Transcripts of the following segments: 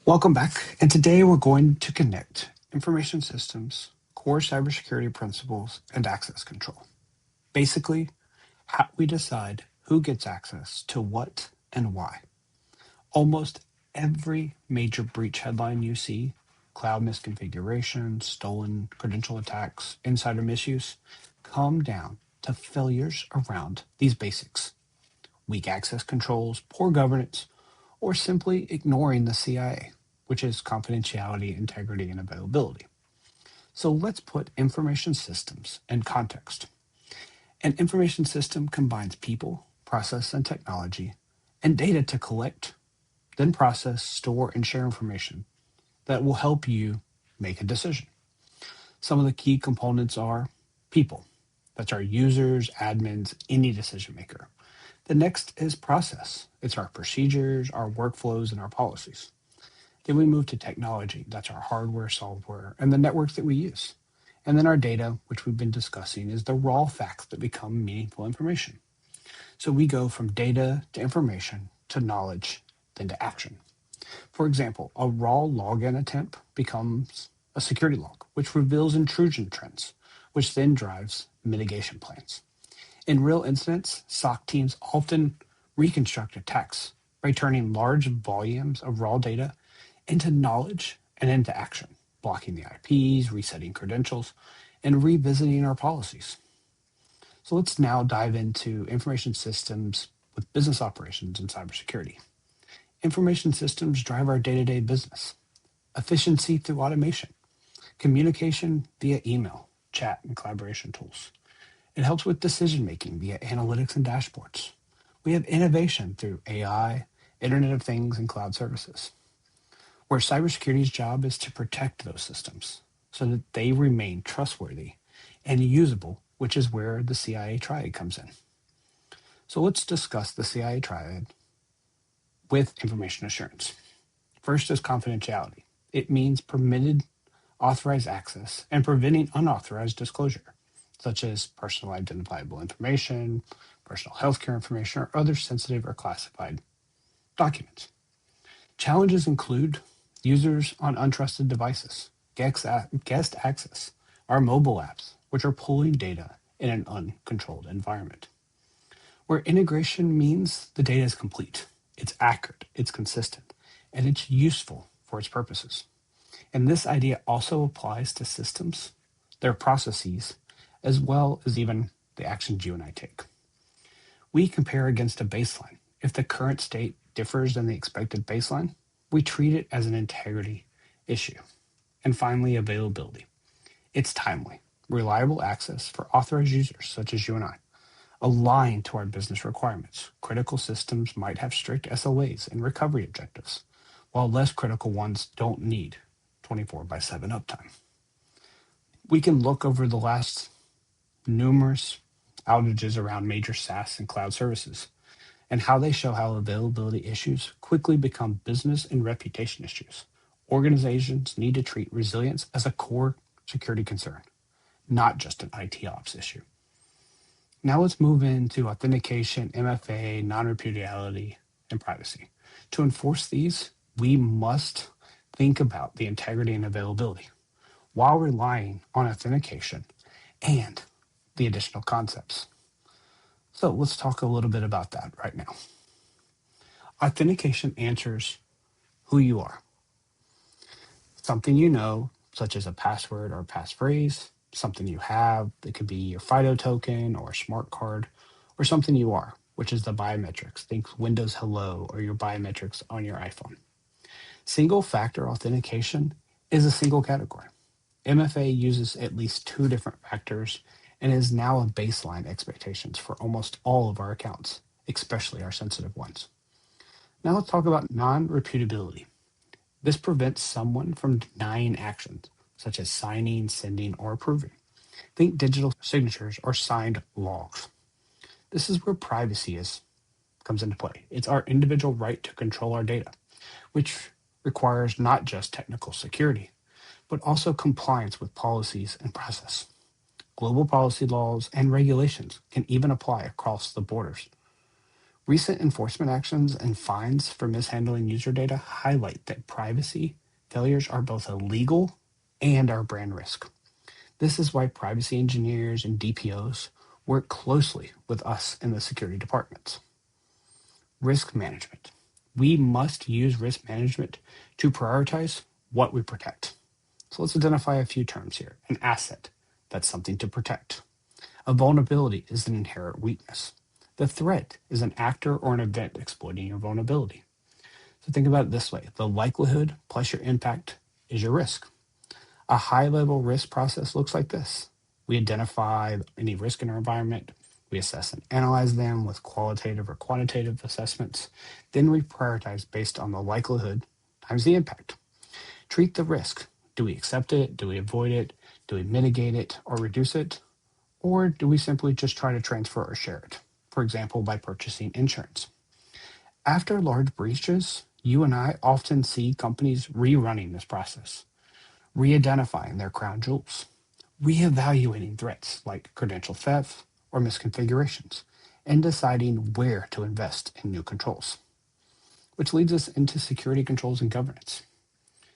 Welcome back, and today we're going to connect information systems, core cybersecurity principles, and access control. Basically, how we decide who gets access to what and why. Almost every major breach headline you see, cloud misconfiguration, stolen credential attacks, insider misuse, come down to failures around these basics: weak access controls, poor governance, or simply ignoring the CIA, which is confidentiality, integrity, and availability. So let's put information systems in context. An information system combines people, process, and technology, and data to collect, then process, store, and share information that will help you make a decision. Some of the key components are people. That's our users, admins, any decision maker. The next is process. It's our procedures, our workflows, and our policies. Then we move to technology. That's our hardware, software, and the networks that we use. And then our data, which we've been discussing, is the raw facts that become meaningful information. So we go from data to information to knowledge, then to action. For example, a raw login attempt becomes a security log, which reveals intrusion trends, which then drives mitigation plans. In real incidents, SOC teams often reconstruct attacks by turning large volumes of raw data into knowledge and into action, blocking the IPs, resetting credentials, and revisiting our policies. So let's now dive into information systems with business operations and cybersecurity. Information systems drive our day-to-day business, efficiency through automation, communication via email, chat, and collaboration tools. It helps with decision making via analytics and dashboards. We have innovation through AI, Internet of Things, and cloud services, where cybersecurity's job is to protect those systems so that they remain trustworthy and usable, which is where the CIA triad comes in. So let's discuss the CIA triad with information assurance. First is confidentiality. It means permitted authorized access and preventing unauthorized disclosure, such as personal identifiable information, personal healthcare information, or other sensitive or classified documents. Challenges include users on untrusted devices, guest access, our mobile apps, which are pulling data in an uncontrolled environment. Where integration means the data is complete, it's accurate, it's consistent, and it's useful for its purposes. And this idea also applies to systems, their processes, as well as even the actions you and I take. We compare against a baseline. If the current state differs than the expected baseline, we treat it as an integrity issue. And finally, availability. It's timely, reliable access for authorized users such as you and I, aligned to our business requirements. Critical systems might have strict SLAs and recovery objectives, while less critical ones don't need 24/7 uptime. We can look over the last numerous outages around major SaaS and cloud services and how they show how availability issues quickly become business and reputation issues. Organizations need to treat resilience as a core security concern, not just an IT ops issue. Now let's move into authentication, MFA, non-repudiality, and privacy. To enforce these, we must think about the integrity and availability while relying on authentication and the additional concepts. So let's talk a little bit about that right now. Authentication answers who you are. Something you know, such as a password or passphrase, something you have, that could be your FIDO token or a smart card, or something you are, which is the biometrics. Think Windows Hello or your biometrics on your iPhone. Single factor authentication is a single category. MFA uses at least two different factors and is now a baseline expectations for almost all of our accounts, especially our sensitive ones. Now let's talk about non-reputability. This prevents someone from denying actions, such as signing, sending, or approving. Think digital signatures or signed logs. This is where comes into play. It's our individual right to control our data, which requires not just technical security, but also compliance with policies and process. Global policy laws and regulations can even apply across the borders. Recent enforcement actions and fines for mishandling user data highlight that privacy failures are both a legal and our brand risk. This is why privacy engineers and DPOs work closely with us in the security departments. Risk management. We must use risk management to prioritize what we protect. So let's identify a few terms here. An asset, that's something to protect. A vulnerability is an inherent weakness. The threat is an actor or an event exploiting your vulnerability. So think about it this way. The likelihood plus your impact is your risk. A high-level risk process looks like this. We identify any risk in our environment. We assess and analyze them with qualitative or quantitative assessments. Then we prioritize based on the likelihood times the impact. Treat the risk. Do we accept it? Do we avoid it? Do we mitigate it or reduce it? Or do we simply just try to transfer or share it? For example, by purchasing insurance. After large breaches, you and I often see companies rerunning this process, re-identifying their crown jewels, reevaluating threats like credential theft or misconfigurations, and deciding where to invest in new controls. Which leads us into security controls and governance.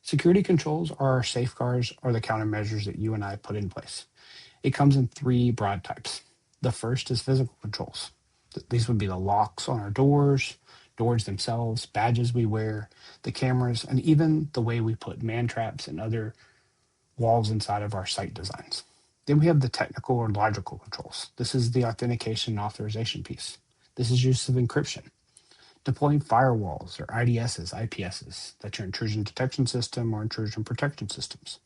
Security controls are our safeguards or the countermeasures that you and I put in place. It comes in three broad types. The first is physical controls. These would be the locks on our doors, doors themselves, badges we wear, the cameras, and even the way we put man traps and other walls inside of our site designs. Then we have the technical or logical controls. This is the authentication and authorization piece. This is use of encryption, deploying firewalls or IDSs, IPSs, that's your intrusion detection system or intrusion protection systems,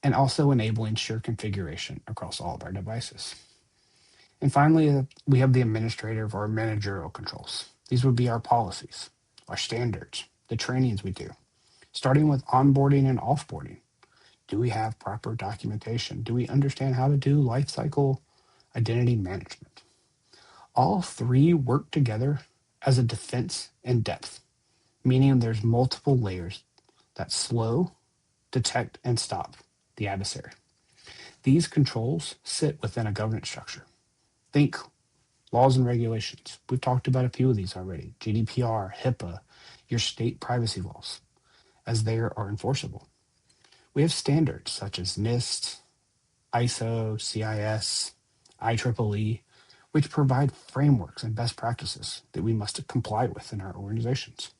and also enabling shared configuration across all of our devices. And finally, we have the administrative or managerial controls. These would be our policies, our standards, the trainings we do, starting with onboarding and offboarding. Do we have proper documentation? Do we understand how to do lifecycle identity management? All three work together as a defense in depth, meaning there's multiple layers that slow, detect, and stop the adversary. These controls sit within a governance structure. Think laws and regulations. We've talked about a few of these already. GDPR, HIPAA, your state privacy laws, as they are enforceable. We have standards such as NIST, ISO, CIS, IEEE, which provide frameworks and best practices that we must comply with in our organizations.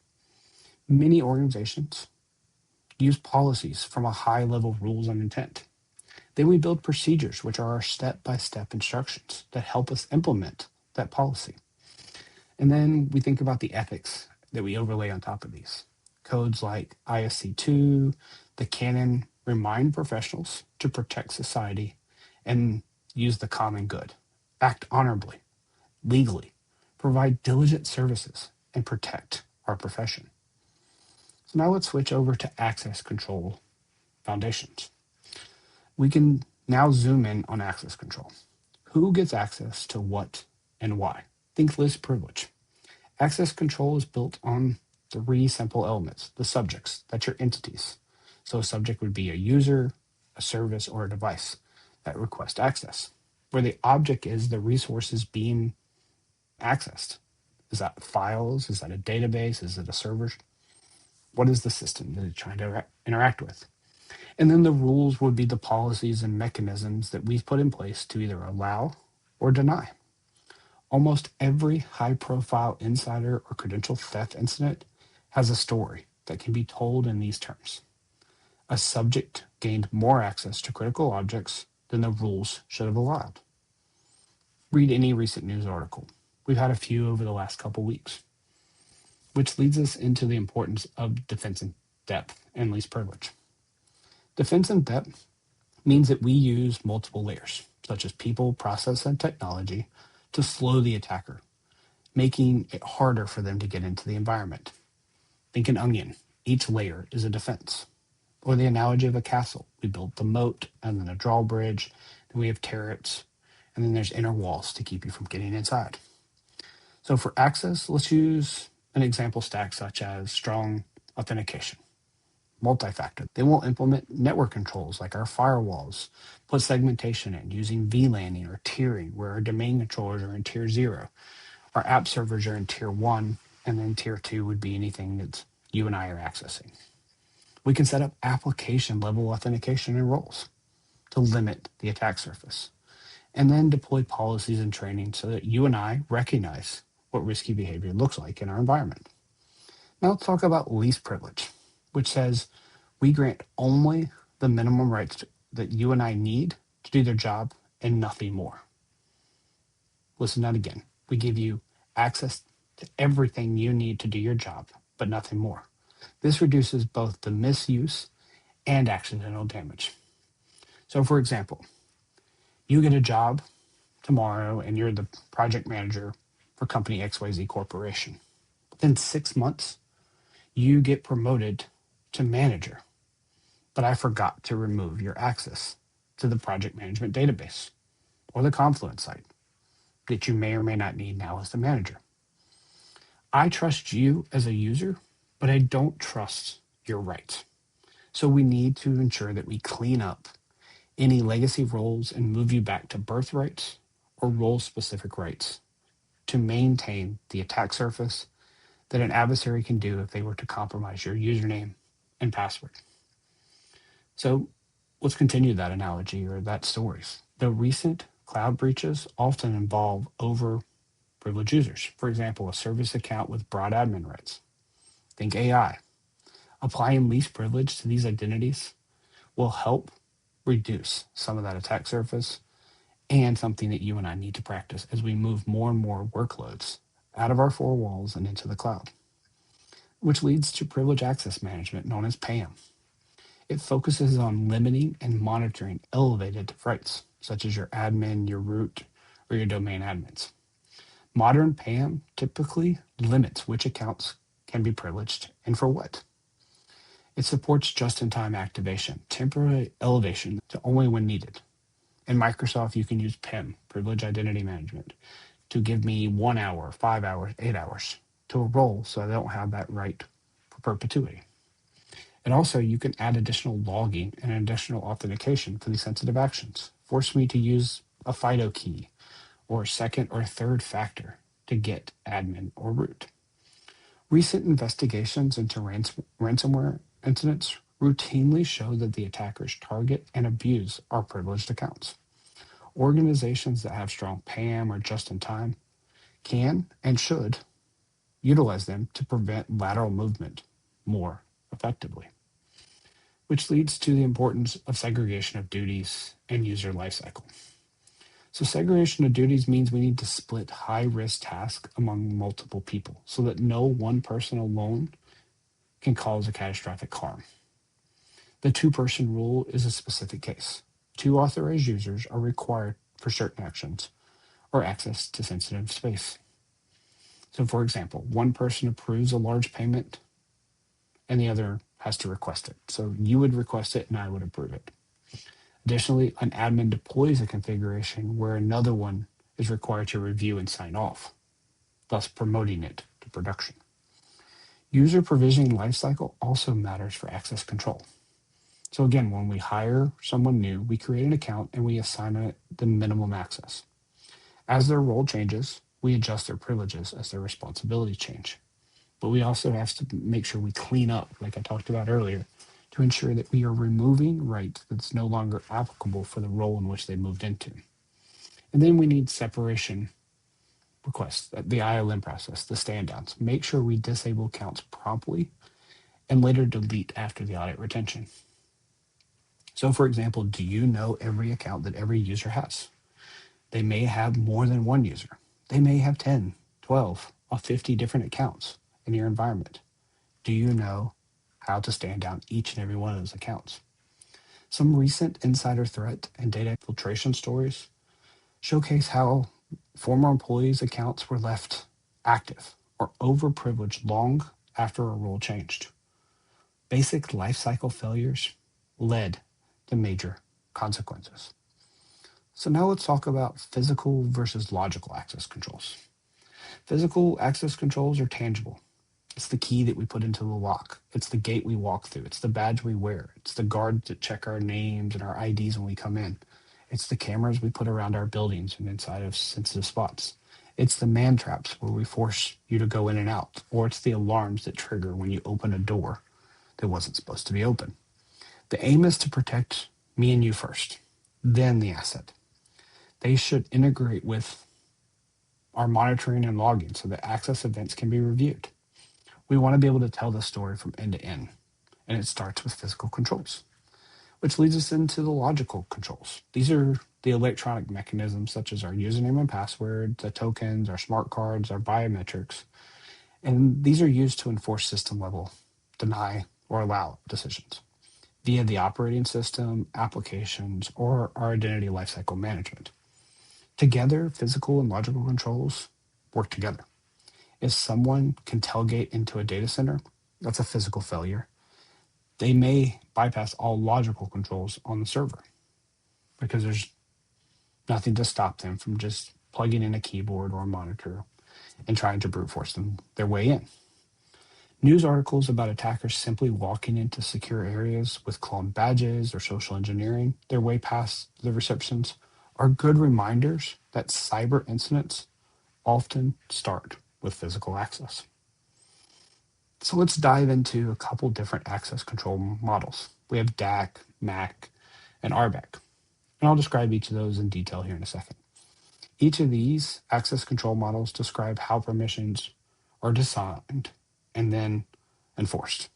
Many organizations use policies from a high level of rules and intent. Then we build procedures, which are our step-by-step instructions that help us implement that policy. And then we think about the ethics that we overlay on top of these. Codes like ISC2, the canon remind professionals to protect society and use the common good, act honorably, legally, provide diligent services, and protect our profession. So now let's switch over to access control foundations. We can now zoom in on access control. Who gets access to what and why? Think list privilege. Access control is built on three simple elements. The subjects, that's your entities. So a subject would be a user, a service, or a device that request access, where the object is the resources being accessed. Is that files? Is that a database? Is it a server? What is the system that it's trying to interact with? And then the rules would be the policies and mechanisms that we've put in place to either allow or deny. Almost every high-profile insider or credential theft incident has a story that can be told in these terms. A subject gained more access to critical objects than the rules should have allowed. Read any recent news article. We've had a few over the last couple weeks, which leads us into the importance of defense in depth and least privilege. Defense in depth means that we use multiple layers, such as people, process, and technology, to slow the attacker, making it harder for them to get into the environment. Think an onion. Each layer is a defense. Or the analogy of a castle. We build the moat, and then a drawbridge, then we have turrets, and then there's inner walls to keep you from getting inside. So for access, let's use an example stack such as strong authentication, multi-factor. They will implement network controls like our firewalls, put segmentation in using VLANing or tiering, where our domain controllers are in tier 0, Our app servers are in tier 1, and then tier 2 would be anything that you and I are accessing. We can set up application level authentication and roles to limit the attack surface, and then deploy policies and training so that you and I recognize what risky behavior looks like in our environment. Now let's talk about least privilege, which says we grant only the minimum rights that you and I need to do their job and nothing more. Listen to that again. We give you access to everything you need to do your job, but nothing more. This reduces both the misuse and accidental damage. So, for example, you get a job tomorrow and you're the project manager for company XYZ Corporation. Within 6 months, you get promoted to manager, but I forgot to remove your access to the project management database or the Confluence site that you may or may not need now as the manager. I trust you as a user, but I don't trust your rights. So we need to ensure that we clean up any legacy roles and move you back to birthrights or role-specific rights to maintain the attack surface that an adversary can do if they were to compromise your username and password. So let's continue that analogy or that story. The recent cloud breaches often involve over-privileged users. For example, a service account with broad admin rights. Think AI. Applying least privilege to these identities will help reduce some of that attack surface, and something that you and I need to practice as we move more and more workloads out of our four walls and into the cloud, which leads to privilege access management known as PAM. It focuses on limiting and monitoring elevated rights, such as your admin, your root, or your domain admins. Modern PAM typically limits which accounts can be privileged and for what. It supports just-in-time activation, temporary elevation to only when needed. In Microsoft, you can use PIM, Privilege Identity Management, to give me 1 hour, 5 hours, 8 hours to a role so I don't have that right for perpetuity. And also, you can add additional logging and additional authentication for these sensitive actions. Force me to use a FIDO key or second or third factor to get admin or root. Recent investigations into ransomware incidents routinely show that the attackers target and abuse our privileged accounts. Organizations that have strong PAM or just-in-time can and should utilize them to prevent lateral movement more effectively, which leads to the importance of segregation of duties and user lifecycle. So segregation of duties means we need to split high-risk tasks among multiple people so that no one person alone can cause a catastrophic harm. The two-person rule is a specific case. Two authorized users are required for certain actions or access to sensitive space. So, for example, one person approves a large payment and the other has to request it. So you would request it and I would approve it. Additionally, an admin deploys a configuration where another one is required to review and sign off, thus promoting it to production. User provisioning lifecycle also matters for access control. So again, when we hire someone new, we create an account and we assign it the minimum access. As their role changes, we adjust their privileges as their responsibilities change. But we also have to make sure we clean up, like I talked about earlier, to ensure that we are removing rights that's no longer applicable for the role in which they moved into. And then we need separation requests, the ILM process, the stand downs. Make sure we disable accounts promptly and later delete after the audit retention. So for example, do you know every account that every user has? They may have more than one user. They may have 10, 12, or 50 different accounts in your environment. Do you know how to stand down each and every one of those accounts? Some recent insider threat and data infiltration stories showcase how former employees' accounts were left active or overprivileged long after a role changed. Basic lifecycle failures led to major consequences. So now let's talk about physical versus logical access controls. Physical access controls are tangible. It's the key that we put into the lock. It's the gate we walk through. It's the badge we wear. It's the guards that check our names and our IDs when we come in. It's the cameras we put around our buildings and inside of sensitive spots. It's the man traps where we force you to go in and out, or it's the alarms that trigger when you open a door that wasn't supposed to be open. The aim is to protect me and you first, then the asset. They should integrate with our monitoring and logging so that access events can be reviewed. We want to be able to tell the story from end to end, and it starts with physical controls, which leads us into the logical controls. These are the electronic mechanisms such as our username and password, the tokens, our smart cards, our biometrics, and these are used to enforce system level deny or allow decisions via the operating system, applications, or our identity lifecycle management. Together, physical and logical controls work together. If someone can tailgate into a data center, that's a physical failure. They may bypass all logical controls on the server because there's nothing to stop them from just plugging in a keyboard or a monitor and trying to brute force their way in. News articles about attackers simply walking into secure areas with cloned badges or social engineering their way past the receptions are good reminders that cyber incidents often start with physical access. So let's dive into a couple different access control models. We have DAC, MAC, and RBAC, and I'll describe each of those in detail here in a second. Each of these access control models describe how permissions are designed and then enforced.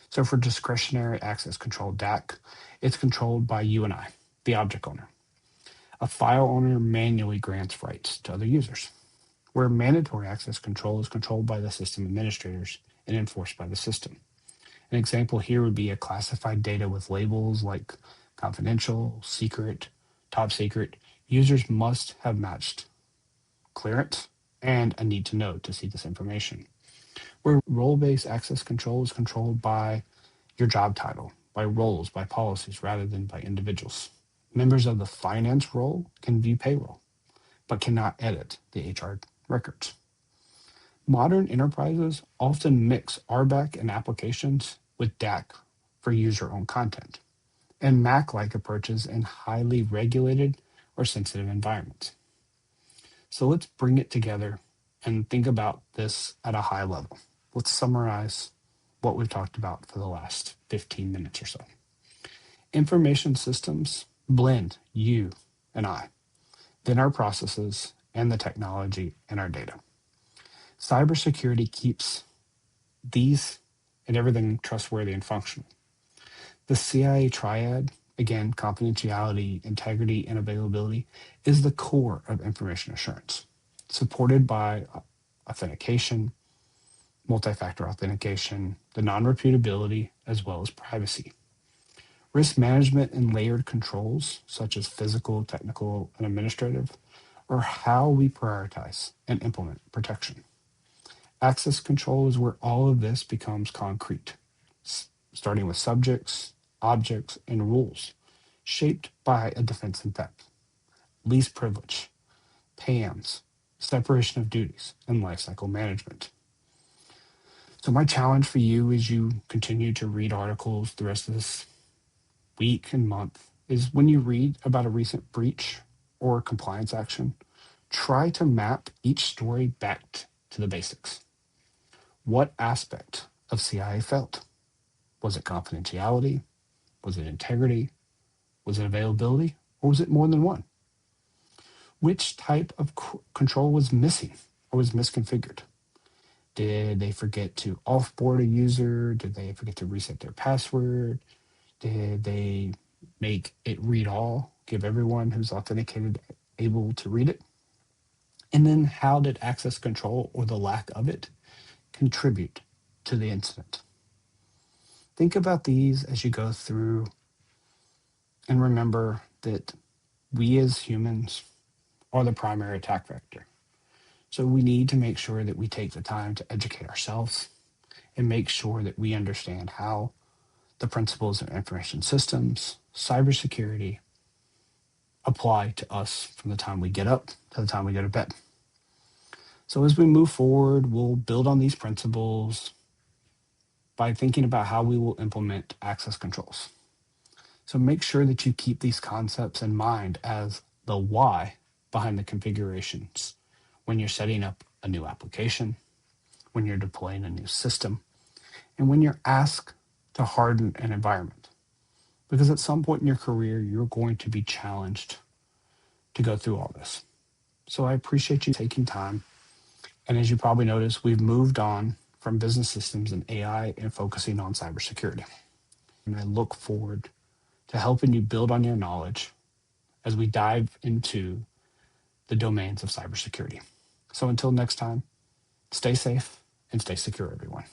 So for discretionary access control, DAC, it's controlled by you and I, the object owner. A file owner manually grants rights to other users, where mandatory access control is controlled by the system administrators and enforced by the system. An example here would be a classified data with labels like confidential, secret, top secret. Users must have matched clearance and a need to know to see this information. Where role-based access control is controlled by your job title, by roles, by policies, rather than by individuals. Members of the finance role can view payroll, but cannot edit the HR records. Modern enterprises often mix RBAC and applications with DAC for user-owned content, and MAC-like approaches in highly regulated or sensitive environments. So let's bring it together and think about this at a high level. Let's summarize what we've talked about for the last 15 minutes or so. Information systems blend you and I, then our processes and the technology and our data. Cybersecurity keeps these and everything trustworthy and functional. The CIA triad, again, confidentiality, integrity, and availability, is the core of information assurance, supported by authentication, multi-factor authentication, the non-reputability, as well as privacy. Risk management and layered controls, such as physical, technical, and administrative, are how we prioritize and implement protection. Access control is where all of this becomes concrete, starting with subjects, objects, and rules, shaped by a defense in depth, least privilege, PAMs, separation of duties, and lifecycle management. So my challenge for you as you continue to read articles the rest of this week and month is when you read about a recent breach or compliance action, try to map each story back to the basics. What aspect of CIA failed? Was it confidentiality? Was it integrity? Was it availability? Or was it more than one? Which type of control was missing or was misconfigured? Did they forget to offboard a user? Did they forget to reset their password? Did they make it read all, give everyone who's authenticated able to read it? And then how did access control or the lack of it contribute to the incident? Think about these as you go through and remember that we as humans are the primary attack vector. So we need to make sure that we take the time to educate ourselves and make sure that we understand how the principles of information systems, cybersecurity apply to us from the time we get up to the time we go to bed. So as we move forward, we'll build on these principles by thinking about how we will implement access controls. So make sure that you keep these concepts in mind as the why behind the configurations. when you're setting up a new application, when you're deploying a new system, and when you're asked to harden an environment. Because at some point in your career, you're going to be challenged to go through all this. So I appreciate you taking time. And as you probably noticed, we've moved on from business systems and AI and focusing on cybersecurity. And I look forward to helping you build on your knowledge as we dive into the domains of cybersecurity. So until next time, stay safe and stay secure, everyone.